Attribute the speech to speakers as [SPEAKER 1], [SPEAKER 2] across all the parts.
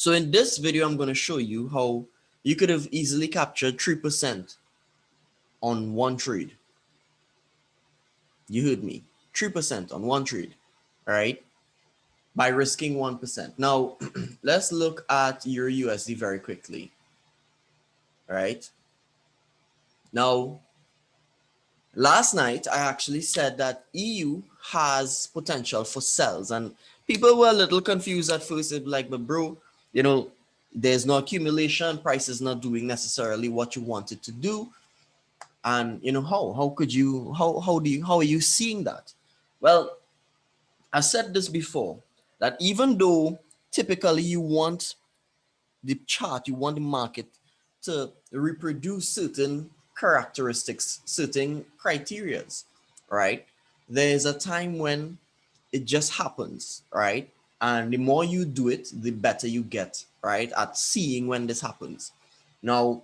[SPEAKER 1] So in this video, I'm going to show you how you could have easily captured 3% on one trade. You heard me, 3% on one trade, all right, by risking 1%. Now, let's look at your USD very quickly, all right? Now, last night, I actually said that EU has potential for sells, and people were a little confused at first. They'd be like, but bro, there's no accumulation, price is not doing necessarily what you want it to do. And how are you seeing that? Well, I said this before, that even though typically you want the chart, you want the market to reproduce certain characteristics, certain criterias, right? There's a time when it just happens, right? And the more you do it, the better you get, right, at seeing when this happens. Now,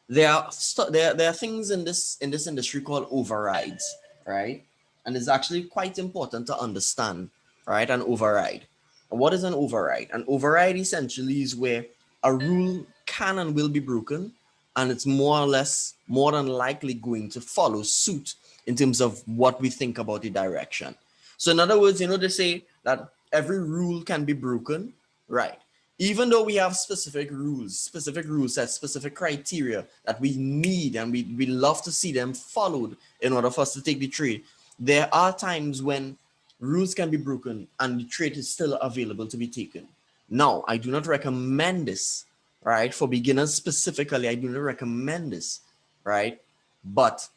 [SPEAKER 1] there are things in this industry called overrides, right? And it's actually quite important to understand, right? An override. What is an override? An override essentially is where a rule can and will be broken, and it's more than likely going to follow suit in terms of what we think about the direction. So in other words, they say that every rule can be broken, right? Even though we have specific rule sets, specific criteria that we need, and we love to see them followed in order for us to take the trade, there are times when rules can be broken and the trade is still available to be taken. Now, I do not recommend this, right? For beginners specifically, I do not recommend this, right? But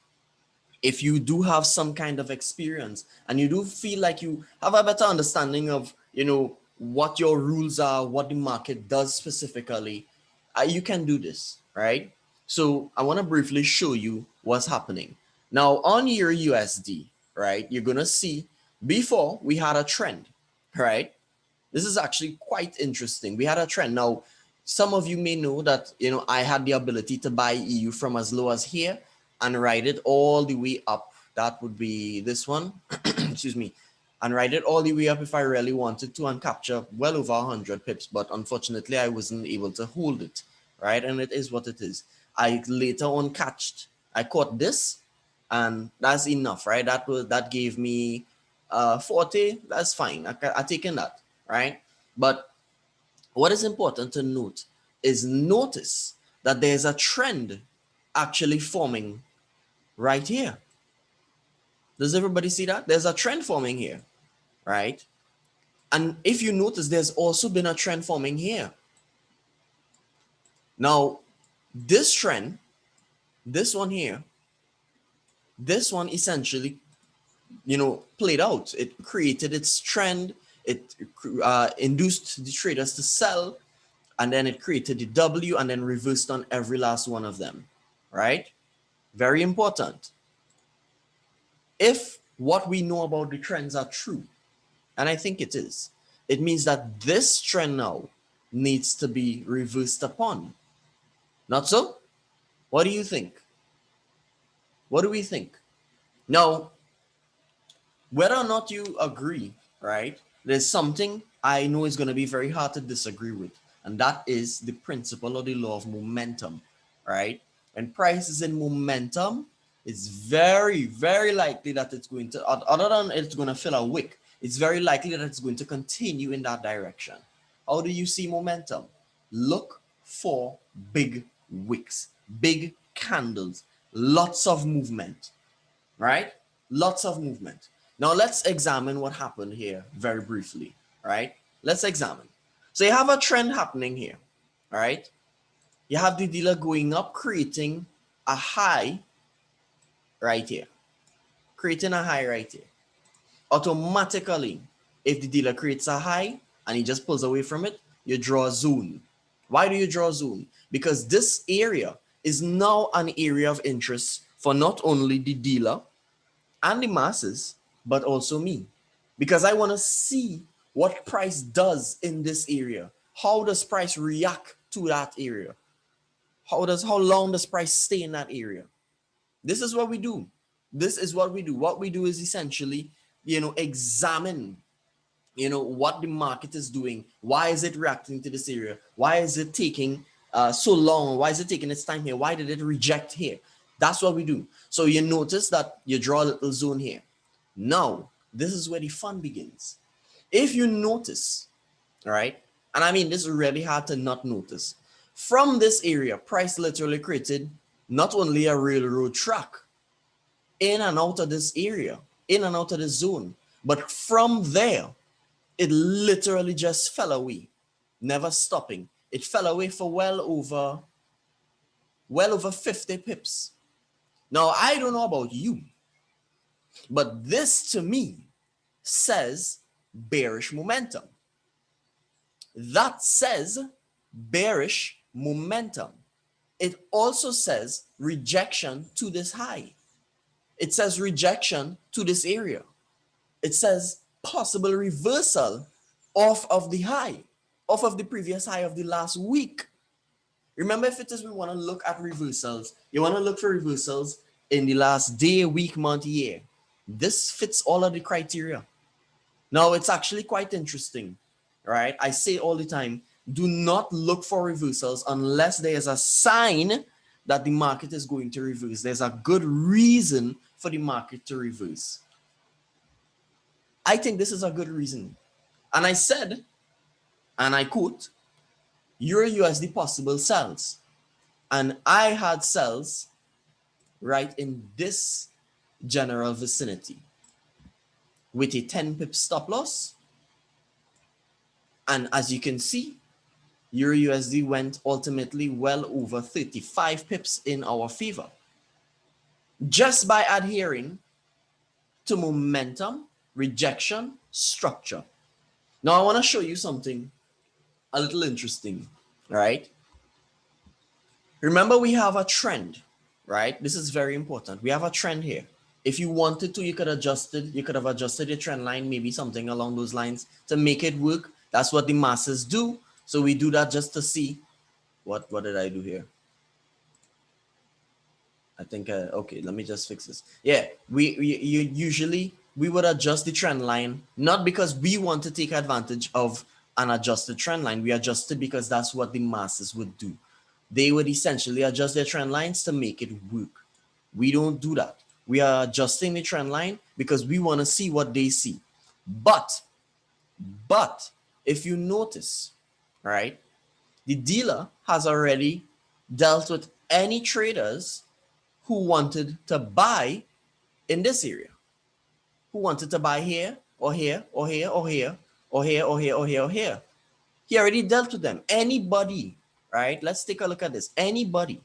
[SPEAKER 1] if you do have some kind of experience and you do feel like you have a better understanding of, what your rules are, what the market does specifically, you can do this, right? So I want to briefly show you what's happening. Now on your USD, right, you're going to see before we had a trend, right? This is actually quite interesting. We had a trend. Now, some of you may know that, I had the ability to buy EU from as low as here and ride it all the way up. That would be this one, excuse me, and ride it all the way up if I really wanted to and capture well over 100 pips. But unfortunately, I wasn't able to hold it, right? And it is what it is. I later on I caught this, and that's enough, right? That gave me 40. That's fine. I taken that, right? But what is important to note is notice that there's a trend actually forming right here. Does everybody see that? There's a trend forming here, right? And if you notice, there's also been a trend forming here. Now, this trend, this one here, this one essentially, played out. It created its trend. It induced the traders to sell, and then it created the W and then reversed on every last one of them, right? Very important. If what we know about the trends are true, and I think it is, it means that this trend now needs to be reversed upon. Not so? What do you think? What do we think? Now, whether or not you agree, right, there's something I know is going to be very hard to disagree with, and that is the principle or the law of momentum, right? When price is in momentum, it's very, very likely that it's going to, other than it's going to fill a wick, it's very likely that it's going to continue in that direction. How do you see momentum? Look for big wicks, big candles, lots of movement, right? Lots of movement. Now let's examine what happened here very briefly, right? Let's examine. So you have a trend happening here, all right? You have the dealer going up, creating a high right here, creating a high right here. Automatically, if the dealer creates a high and he just pulls away from it, you draw a zone. Why do you draw a zone? Because this area is now an area of interest for not only the dealer and the masses, but also me. Because I want to see what price does in this area. How does price react to that area? How long does price stay in that area? This is what we do. This is what we do. What we do is essentially, examine what the market is doing. Why is it reacting to this area? Why is it taking so long? Why is it taking its time here? Why did it reject here? That's what we do. So you notice that you draw a little zone here. Now, this is where the fun begins. If you notice, all right, and I mean, this is really hard to not notice. From this area, price literally created not only a railroad track in and out of this area, in and out of this zone, but from there, it literally just fell away, never stopping. It fell away for well over 50 pips. Now, I don't know about you, but this to me says bearish momentum. That says bearish momentum. It also says rejection to this high. It says rejection to this area. It says possible reversal off of the high, off of the previous high of the last week. Remember, if it is we want to look at reversals, you want to look for reversals in the last day, week, month, year. This fits all of the criteria. Now, it's actually quite interesting, right? I say all the time, do not look for reversals unless there is a sign that the market is going to reverse. There's a good reason for the market to reverse. I think this is a good reason. And I said, and I quote, Euro USD possible sells. And I had sells right in this general vicinity with a 10 pip stop loss. And as you can see, Euro USD went ultimately well over 35 pips in our favor, just by adhering to momentum, rejection, structure. Now I want to show you something a little interesting, right? Remember, we have a trend, right? This is very important. We have a trend here. If you wanted to, you could have adjusted your trend line, maybe something along those lines to make it work. That's what the masses do. So we do that just to see what did I do here? I think, okay, let me just fix this. Yeah, we usually we would adjust the trend line, not because we want to take advantage of an adjusted trend line. We adjust it because that's what the masses would do. They would essentially adjust their trend lines to make it work. We don't do that. We are adjusting the trend line because we want to see what they see. But if you notice, right, the dealer has already dealt with any traders who wanted to buy in this area, who wanted to buy here or here or here or here or here or here or here or here. He already dealt with them. Anybody, right? Let's take a look at this. Anybody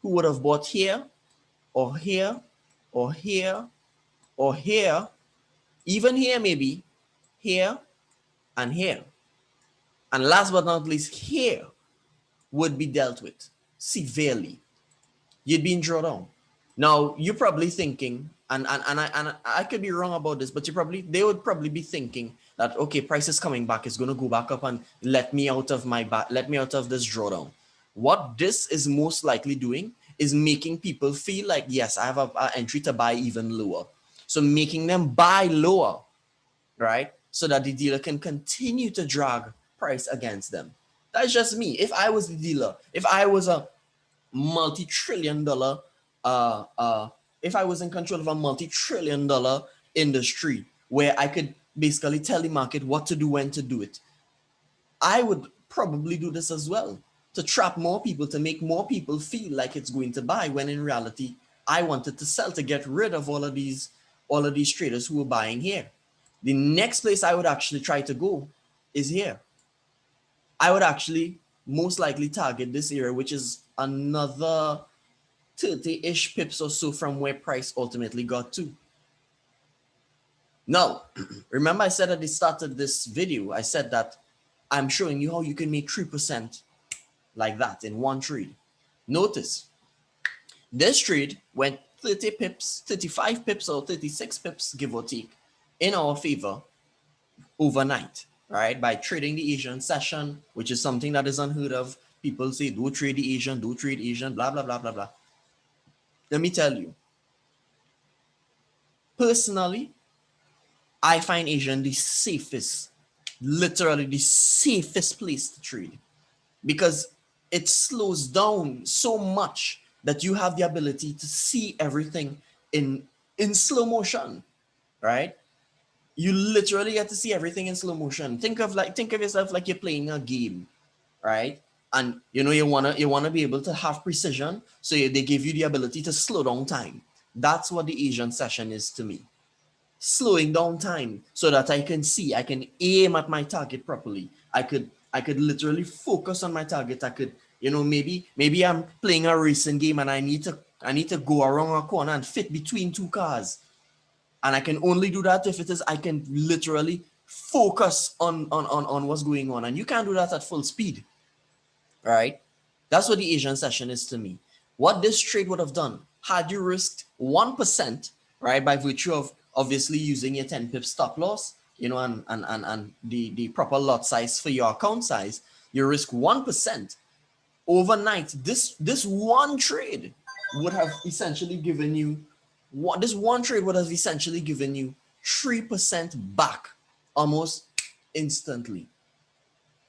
[SPEAKER 1] who would have bought here or here or here or here, even here maybe, here and here. And last but not least, here would be dealt with severely. You'd be in drawdown. Now, you're probably thinking, and I could be wrong about this, but they would probably be thinking that, okay, price is coming back, it's going to go back up and let me out of this drawdown. What this is most likely doing is making people feel like, yes, I have an entry to buy even lower. So making them buy lower, right? So that the dealer can continue to drag price against them. That's just me. If I was the dealer, if I was a multi-trillion-dollar if I was in control of a multi-trillion-dollar industry where I could basically tell the market what to do, when to do it, I would probably do this as well, to trap more people, to make more people feel like it's going to buy, when in reality I wanted to sell, to get rid of all of these traders who were buying here. The next place I would actually try to go is here. I would actually most likely target this area, which is another 30-ish pips or so from where price ultimately got to. Now, remember I said at the start of this video, I said that I'm showing you how you can make 3% like that in one trade. Notice, this trade went 30 pips, 35 pips or 36 pips, give or take, in our favor overnight, right? By trading the Asian session, which is something that is unheard of. People say, don't trade the Asian, don't trade Asian, blah, blah, blah, blah, blah. Let me tell you, personally, I find Asian the safest literally the safest place to trade, because it slows down so much that you have the ability to see everything in slow motion, right? You literally get to see everything in slow motion. Think of yourself like you're playing a game, right? And you wanna be able to have precision, so they give you the ability to slow down time. That's what the Asian session is to me. Slowing down time so that I can see, I can aim at my target properly. I could literally focus on my target. I could, maybe I'm playing a racing game and I need to go around a corner and fit between two cars. And I can only do that if it is I can literally focus on what's going on. And you can't do that at full speed, right? That's what the Asian session is to me. What this trade would have done had you risked 1%, right, by virtue of obviously using your 10 pip stop loss, and the proper lot size for your account size, you risk 1% overnight. This one trade would have essentially given you what this one trade would have essentially given you 3% back almost instantly,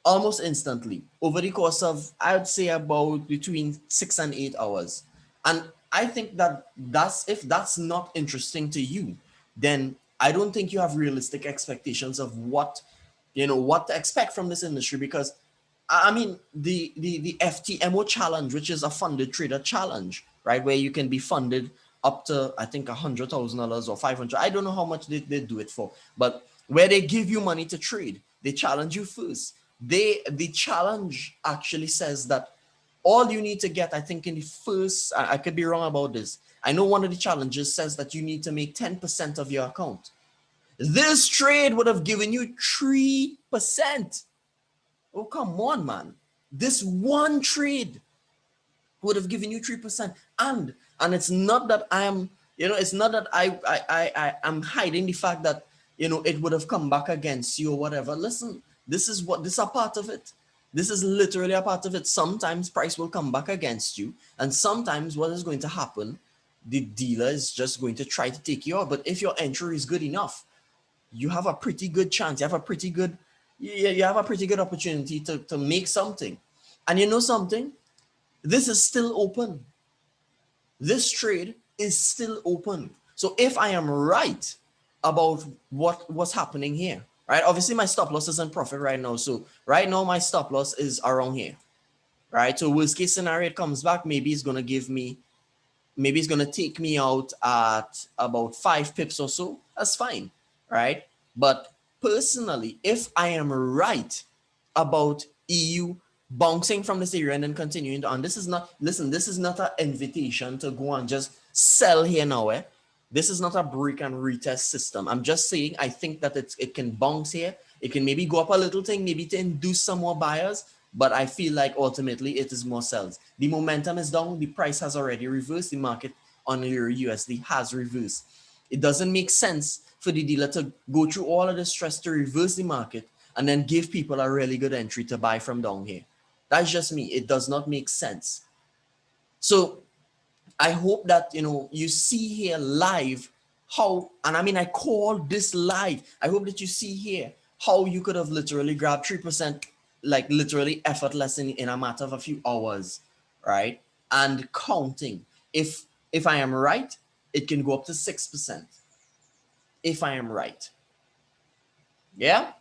[SPEAKER 1] over the course of, I would say, about between 6 and 8 hours. And I think that if that's not interesting to you, then I don't think you have realistic expectations of what to expect from this industry. Because I mean, the FTMO challenge, which is a funded trader challenge, right, where you can be funded up to, I think, $100,000 or 500. I don't know how much they do it for, but where they give you money to trade, they challenge you first. The challenge actually says that all you need to get, I think, in the first, I could be wrong about this. I know one of the challenges says that you need to make 10% of your account. This trade would have given you 3%. Oh, come on, man. This one trade would have given you 3%. And it's not that it's not that I am hiding the fact that it would have come back against you or whatever. Listen, this is a part of it. This is literally a part of it. Sometimes price will come back against you, and sometimes what is going to happen, the dealer is just going to try to take you out. But if your entry is good enough, you have a pretty good chance. You have a pretty good opportunity to make something. And you know something? This is still open. This trade is still open. So if I am right about what's happening here, right? Obviously, my stop loss is in profit right now. So right now, my stop loss is around here, right? So worst case scenario, it comes back. Maybe it's going to take me out at about 5 pips or so. That's fine, right? But personally, if I am right about EU bouncing from this area and then continuing on, this is not, listen, this is not an invitation to go and just sell here now. This is not a break and retest system. I'm just saying I think that it can bounce here. It can maybe go up a little thing, maybe to induce some more buyers, but I feel like ultimately it is more sells. The momentum is down. The price has already reversed. The market on Euro USD has reversed. It doesn't make sense for the dealer to go through all of the stress to reverse the market and then give people a really good entry to buy from down here. That's just me. It does not make sense. So I hope that you see here live how, and I mean, I call this live. I hope that you see here how you could have literally grabbed 3%, like literally effortless in a matter of a few hours, right? And counting. If I am right, it can go up to 6%. If I am right. Yeah?